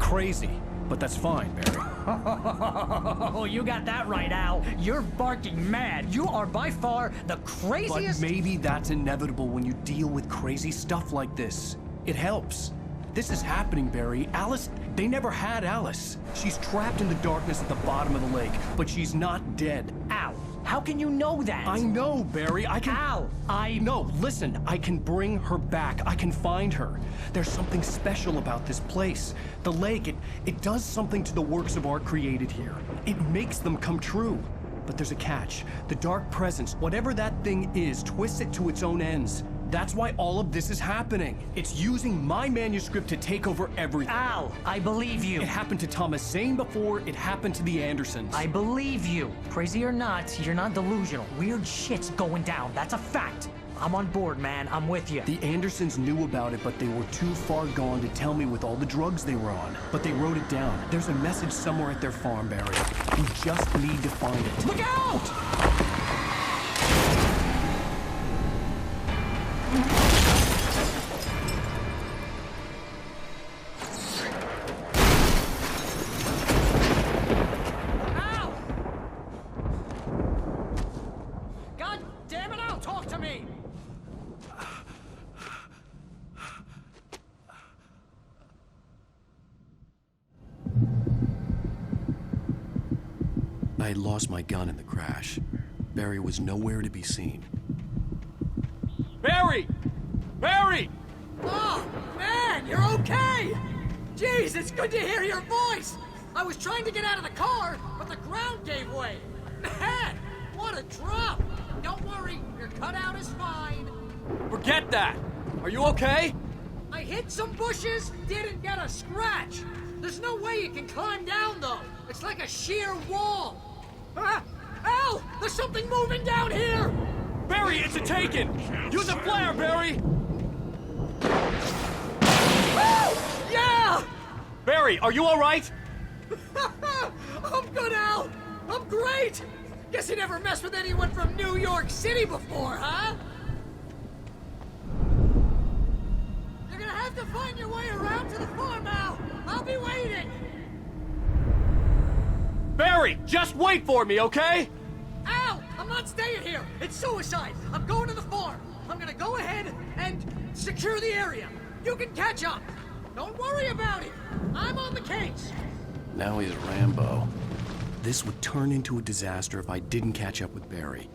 crazy, but that's fine, Barry. Oh, you got that right, Al. You're barking mad. You are by far the craziest... But maybe that's inevitable when you deal with crazy stuff like this. It helps. This is happening, Barry. Alice, they never had Alice. She's trapped in the darkness at the bottom of the lake, but she's not dead. Al, how can you know that? I know, Barry. I can... Al, No, listen. I can bring her back. I can find her. There's something special about this place. The lake, it does something to the works of art created here. It makes them come true. But there's a catch. The dark presence, whatever that thing is, twists it to its own ends. That's why all of this is happening. It's using my manuscript to take over everything. Al, I believe you. It happened to Thomas Zane before, it happened to the Andersons. I believe you. Crazy or not, you're not delusional. Weird shit's going down. That's a fact. I'm on board, man. I'm with you. The Andersons knew about it, but they were too far gone to tell me with all the drugs they were on. But they wrote it down. There's a message somewhere at their farm, Barry. We just need to find it. Look out! I had lost my gun in the crash. Barry was nowhere to be seen. Barry! Barry! Oh, man, you're okay! Jeez, it's good to hear your voice! I was trying to get out of the car, but the ground gave way. Man, what a drop! Don't worry, your cutout is fine. Forget that! Are you okay? I hit some bushes, didn't get a scratch. There's no way you can climb down, though. It's like a sheer wall. Ah! Al! There's something moving down here! Barry, it's a Taken! Use a flare, Barry! Woo! Yeah! Barry, are you alright? I'm good, Al! I'm great! Guess you never messed with anyone from New York City before, huh? You're gonna have to find your way around to the farm, Al! I'll be waiting! Barry, just wait for me, okay? Al! I'm not staying here! It's suicide! I'm going to the farm! I'm gonna go ahead and secure the area! You can catch up! Don't worry about it! I'm on the case! Now he's Rambo. This would turn into a disaster if I didn't catch up with Barry.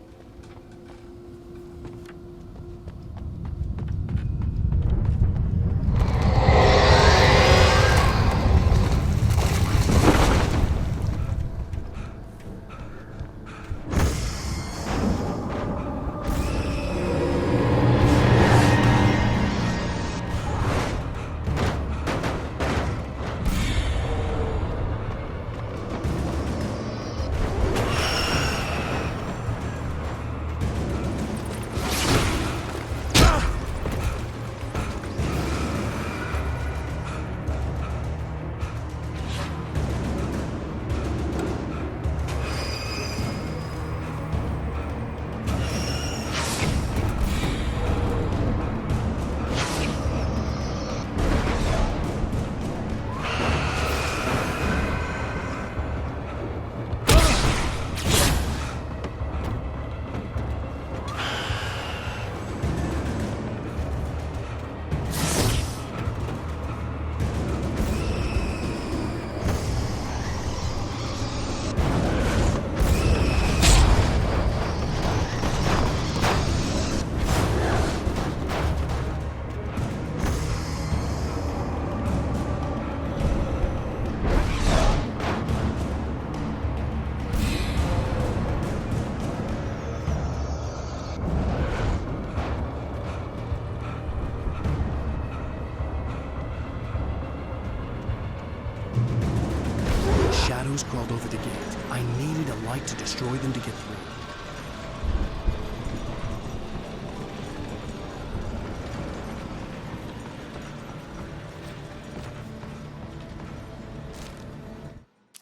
Shadows crawled over the gate. I needed a light to destroy them to get through.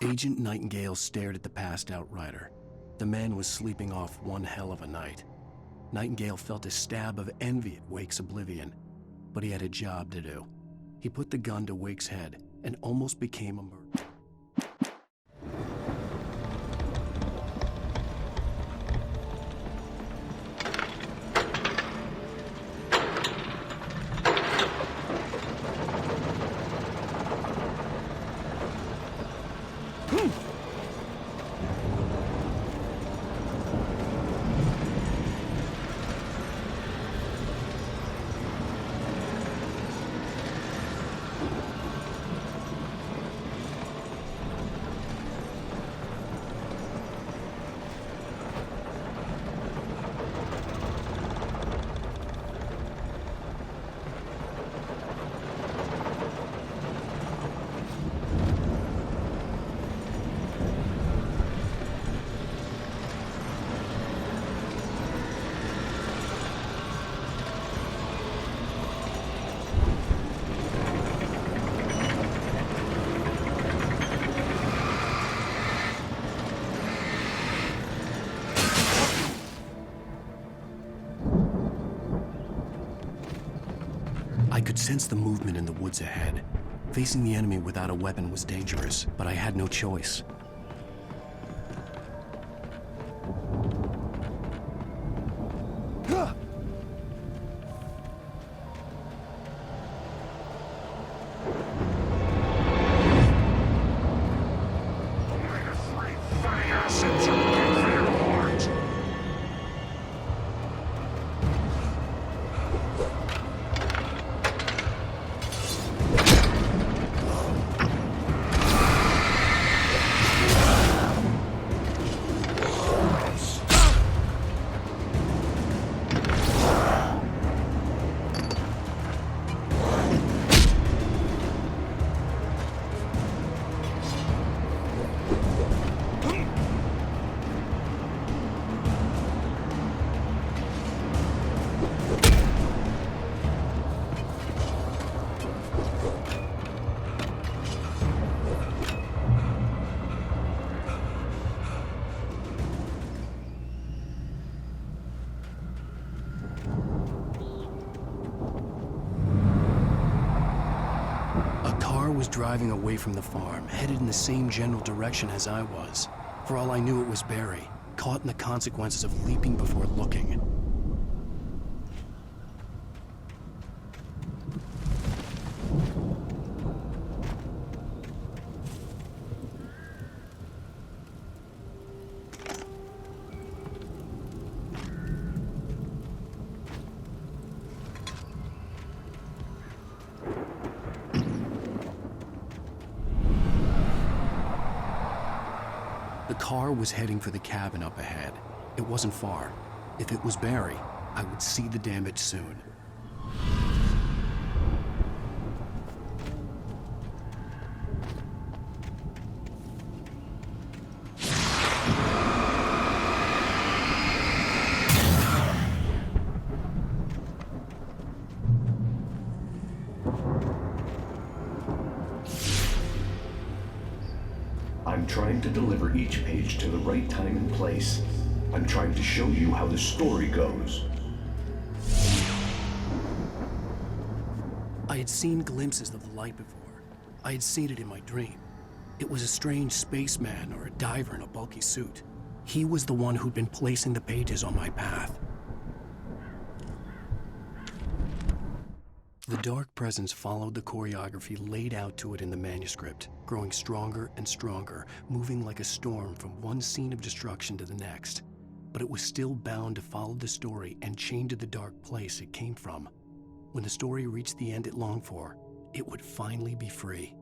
Agent Nightingale stared at the passed-out rider. The man was sleeping off one hell of a night. Nightingale felt a stab of envy at Wake's oblivion, but he had a job to do. He put the gun to Wake's head and almost became a murderer. I could sense the movement in the woods ahead. Facing the enemy without a weapon was dangerous, but I had no choice. Was driving away from the farm, headed in the same general direction as I was. For all I knew, it was Barry, caught in the consequences of leaping before looking. The car was heading for the cabin up ahead. It wasn't far. If it was Barry, I would see the damage soon. I'm trying to deliver each page to the right time and place. I'm trying to show you how the story goes. I had seen glimpses of the light before. I had seen it in my dream. It was a strange spaceman or a diver in a bulky suit. He was the one who'd been placing the pages on my path. The dark presence followed the choreography laid out to it in the manuscript, growing stronger and stronger, moving like a storm from one scene of destruction to the next. But it was still bound to follow the story and chained to the dark place it came from. When the story reached the end it longed for, it would finally be free.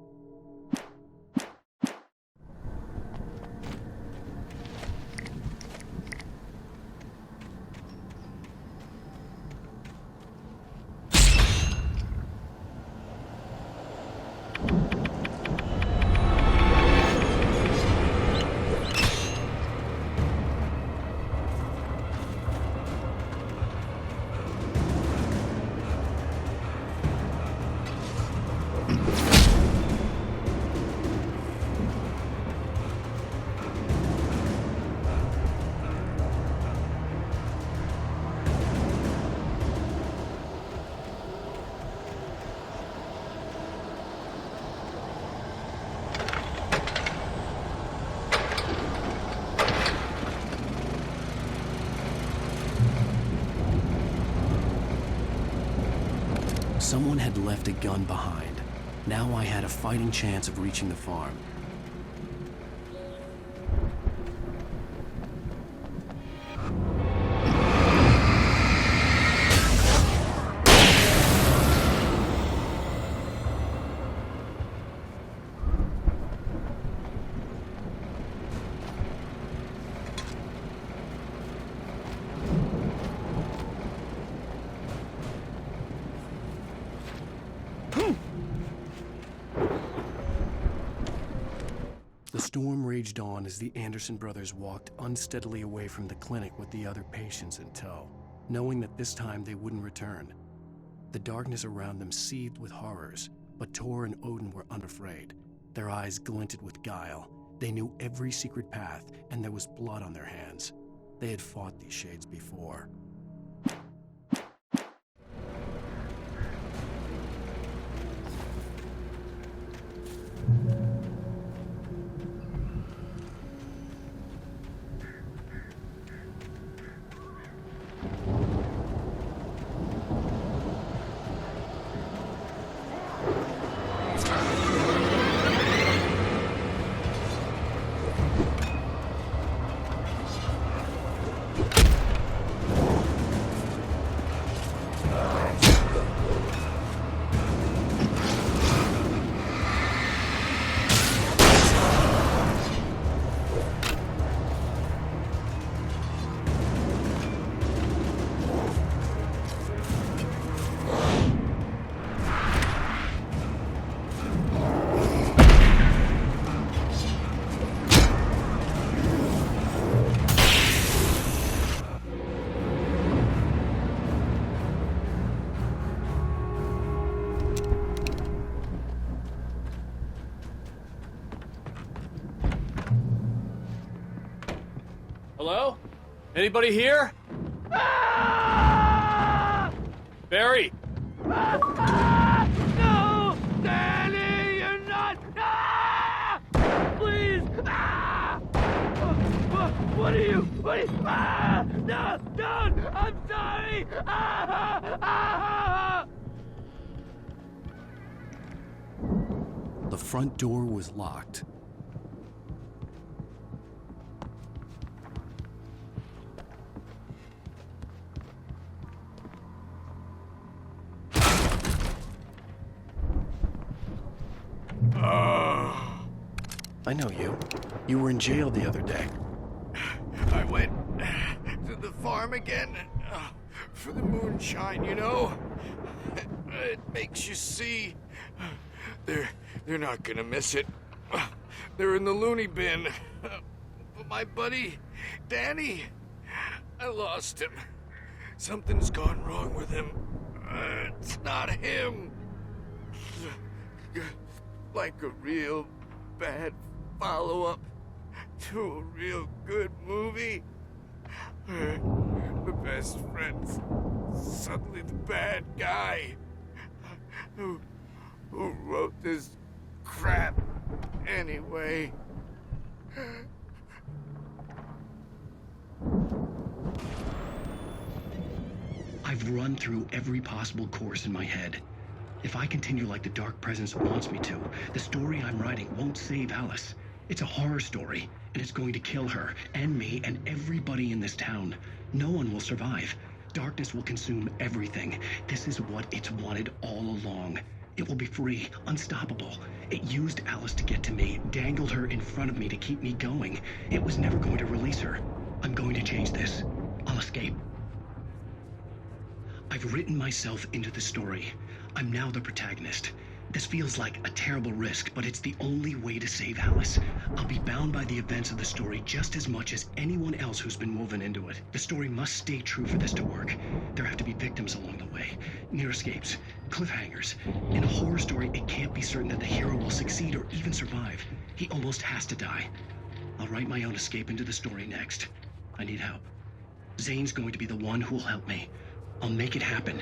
Someone had left a gun behind. Now I had a fighting chance of reaching the farm. The storm raged on as the Anderson brothers walked unsteadily away from the clinic with the other patients in tow, knowing that this time they wouldn't return. The darkness around them seethed with horrors, but Tor and Odin were unafraid. Their eyes glinted with guile. They knew every secret path, and there was blood on their hands. They had fought these shades before. Hello? Anybody here? Ah! Barry! No! Danny, you're not! Ah! Please! Ah! What are you? Ah! No! Don't! I'm sorry! Ah! Ah! The front door was locked. I know you. You were in jail the other day. I went to the farm again for the moonshine, you know? It makes you see. They're not gonna miss it. They're in the loony bin. But my buddy, Danny, I lost him. Something's gone wrong with him. It's not him. Like a real bad follow-up to a real good movie. The best friend's suddenly the bad guy. Who wrote this crap anyway? I've run through every possible course in my head. If I continue like the Dark Presence wants me to, the story I'm writing won't save Alice. It's a horror story, and it's going to kill her, and me, and everybody in this town. No one will survive. Darkness will consume everything. This is what it's wanted all along. It will be free, unstoppable. It used Alice to get to me, dangled her in front of me to keep me going. It was never going to release her. I'm going to change this. I'll escape. I've written myself into the story. I'm now the protagonist. This feels like a terrible risk, but it's the only way to save Alice. I'll be bound by the events of the story just as much as anyone else who's been woven into it. The story must stay true for this to work. There have to be victims along the way, near escapes, cliffhangers. In a horror story, it can't be certain that the hero will succeed or even survive. He almost has to die. I'll write my own escape into the story next. I need help. Zane's going to be the one who'll help me. I'll make it happen.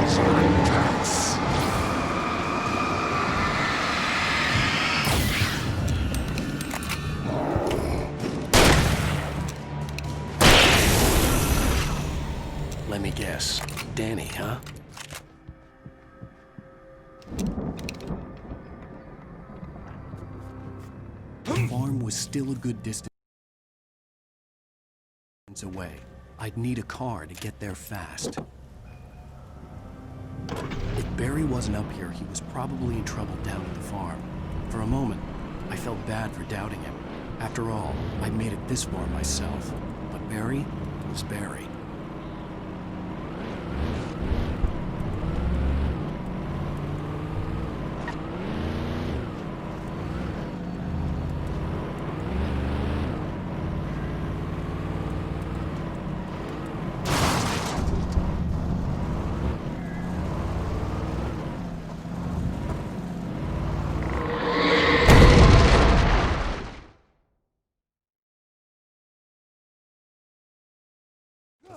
walls are intense. Let me guess. Danny, huh? The farm was still a good distance away. I'd need a car to get there fast. If Barry wasn't up here, he was probably in trouble down at the farm. For a moment, I felt bad for doubting him. After all, I'd made it this far myself. But Barry was Barry.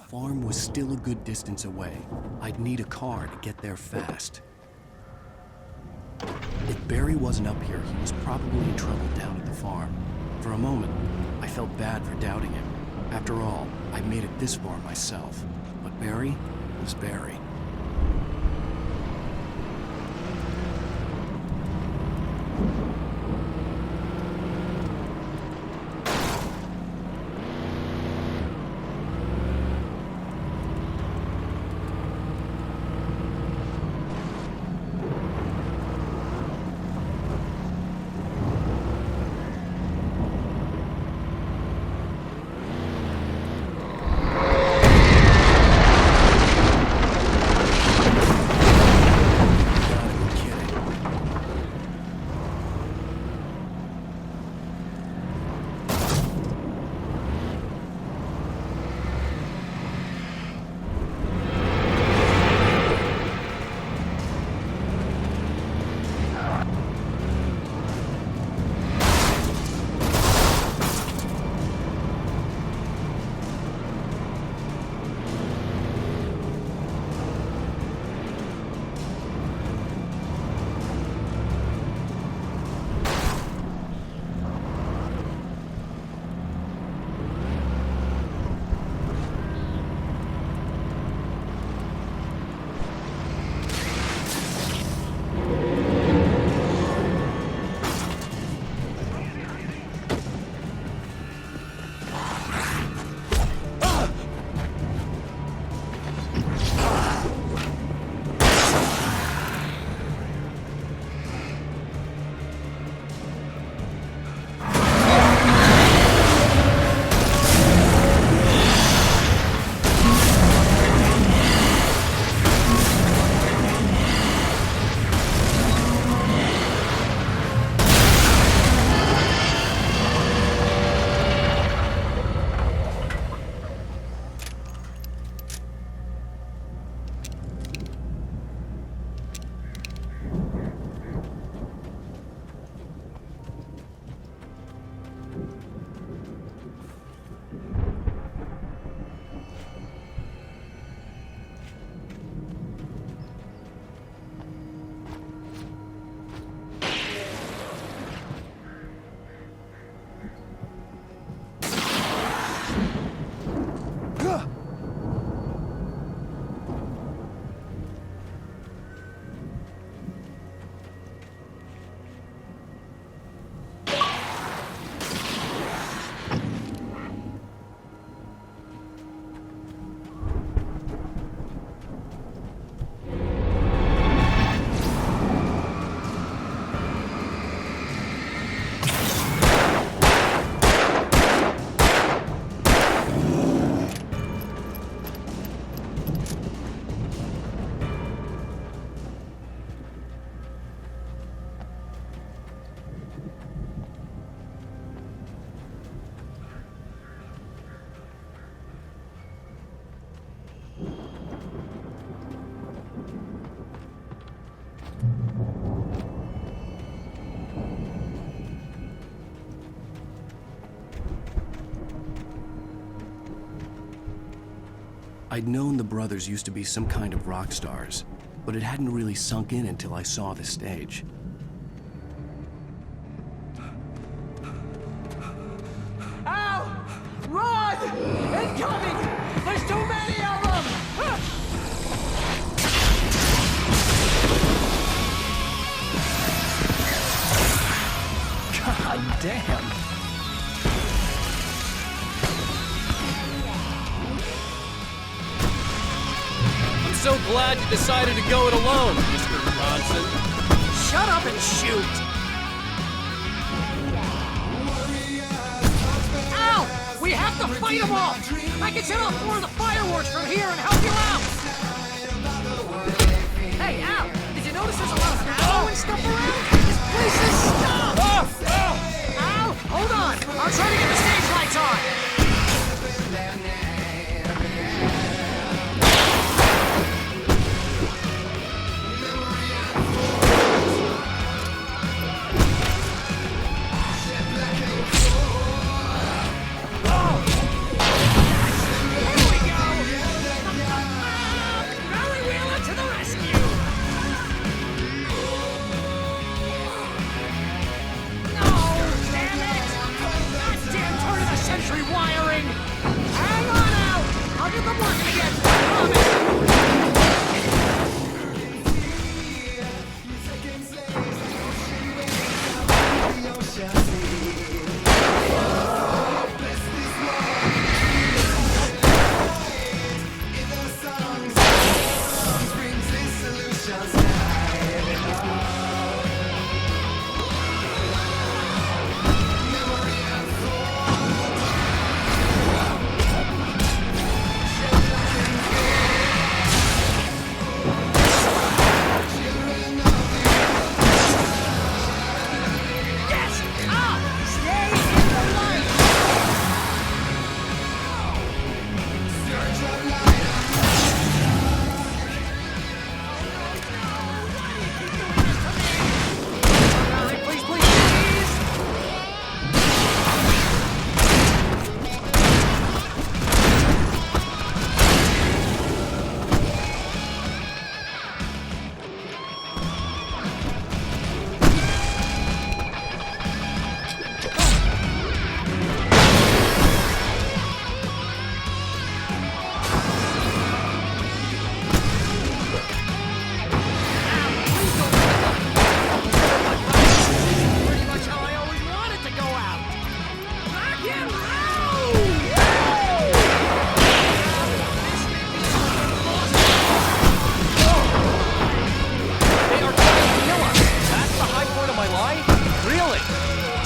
The farm was still a good distance away. I'd need a car to get there fast. If Barry wasn't up here, he was probably in trouble down at the farm. For a moment, I felt bad for doubting him. After all, I made it this far myself. But Barry was Barry. I'd known the brothers used to be some kind of rock stars, but it hadn't really sunk in until I saw the stage. Ow! Run! Incoming! There's too many of them! God damn! I'm so glad you decided to go it alone, Mr. Bronson. Shut up and shoot! Ow! We have to fight them all! I can set off more of the fireworks from here and help you out! Hey, Al! Did you notice there's a lot of ammo and stuff around? This place is stuffed! Al! Hold on! I'm trying to get the stage lights on!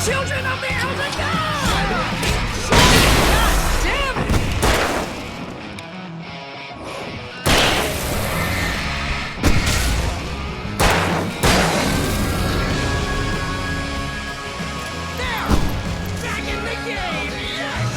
Children of the Elder God! God damn it! There! Back in the game! Yes!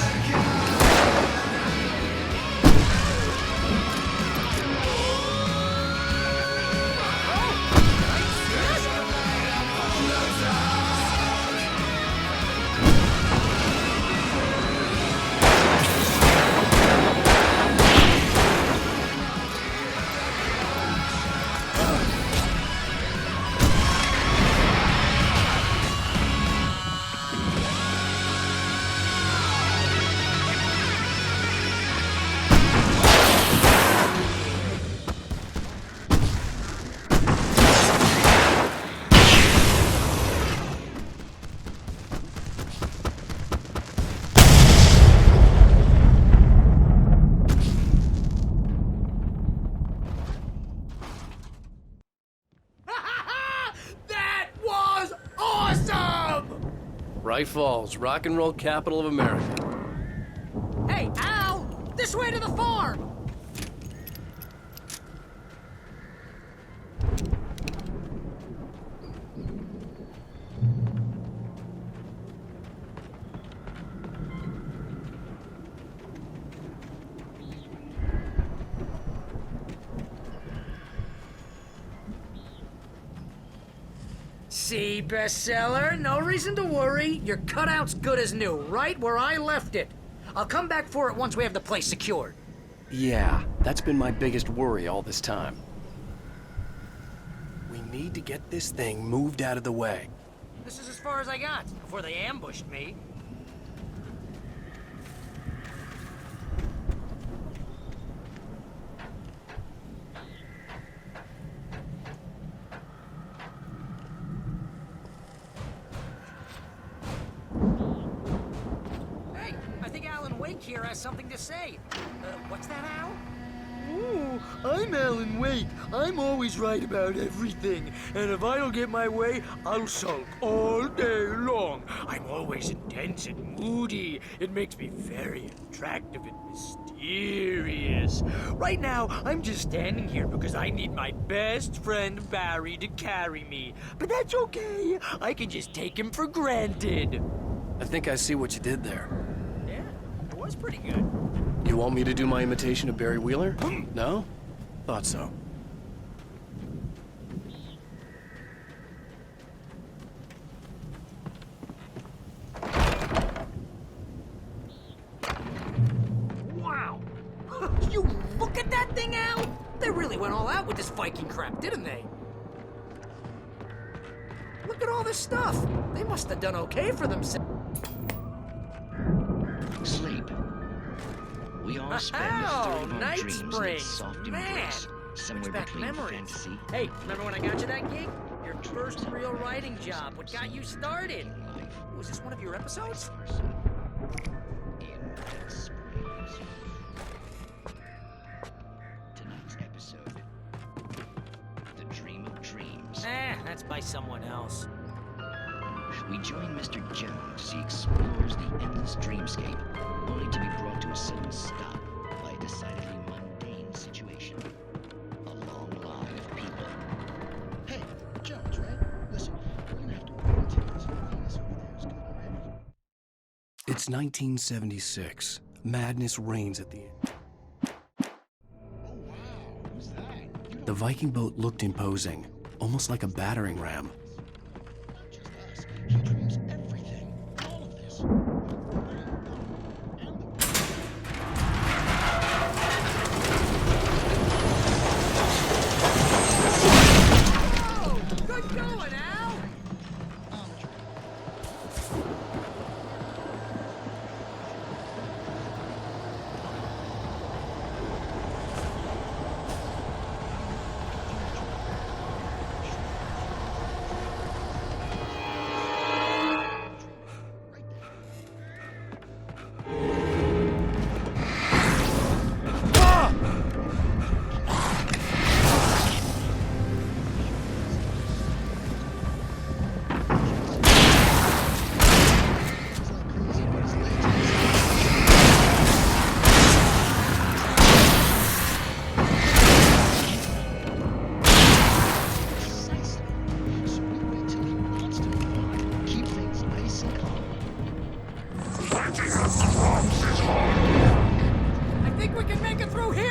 Bright Falls, rock and roll capital of America. Hey, Al! This way to the farm! See, bestseller? No reason to worry. Your cutout's good as new, right where I left it. I'll come back for it once we have the place secured. Yeah, That's been my biggest worry all this time. We need to get this thing moved out of the way. This is as far as I got before they ambushed me. Hey, I think Alan Wake here has something to say. What's that, Al? Ooh, I'm Alan Wake. I'm always right about everything. And if I don't get my way, I'll sulk all day long. I'm always intense and moody. It makes me very attractive and mysterious. Right now, I'm just standing here because I need my best friend Barry to carry me. But that's okay. I can just take him for granted. I think I see what you did there. Yeah, it was pretty good. You want me to do my imitation of Barry Wheeler? No? Thought so. Wow! You look at that thing, Al! They really went all out with this Viking crap, didn't they? Look at all this stuff. They must have done okay for themselves. Sleep. We all spend the third of our Night dreams in Springs. its soft Man, embrace, somewhere brings back between memories. fantasy Hey, remember when I got you that gig? Your first real writing job. What got you started? and life. Was this one of your episodes? In Dead Springs. Tonight's episode, The Dream of Dreams. That's by someone else. We join Mr. Jones as he explores the endless dreamscape, only to be brought to a sudden stop by a decidedly mundane situation. A long line of people. Hey, Jones, right? Listen, we're gonna have to wait until this Venus over there is gone, right? It's 1976. Madness reigns at the end. Oh, wow, who's that? The Viking boat looked imposing, almost like a battering ram. Not just us. He dreams everything. All of this. Oh, good going, Al! Precisely. So we wait till he wants to move on. Keep things nice and calm. I think we can make it through here!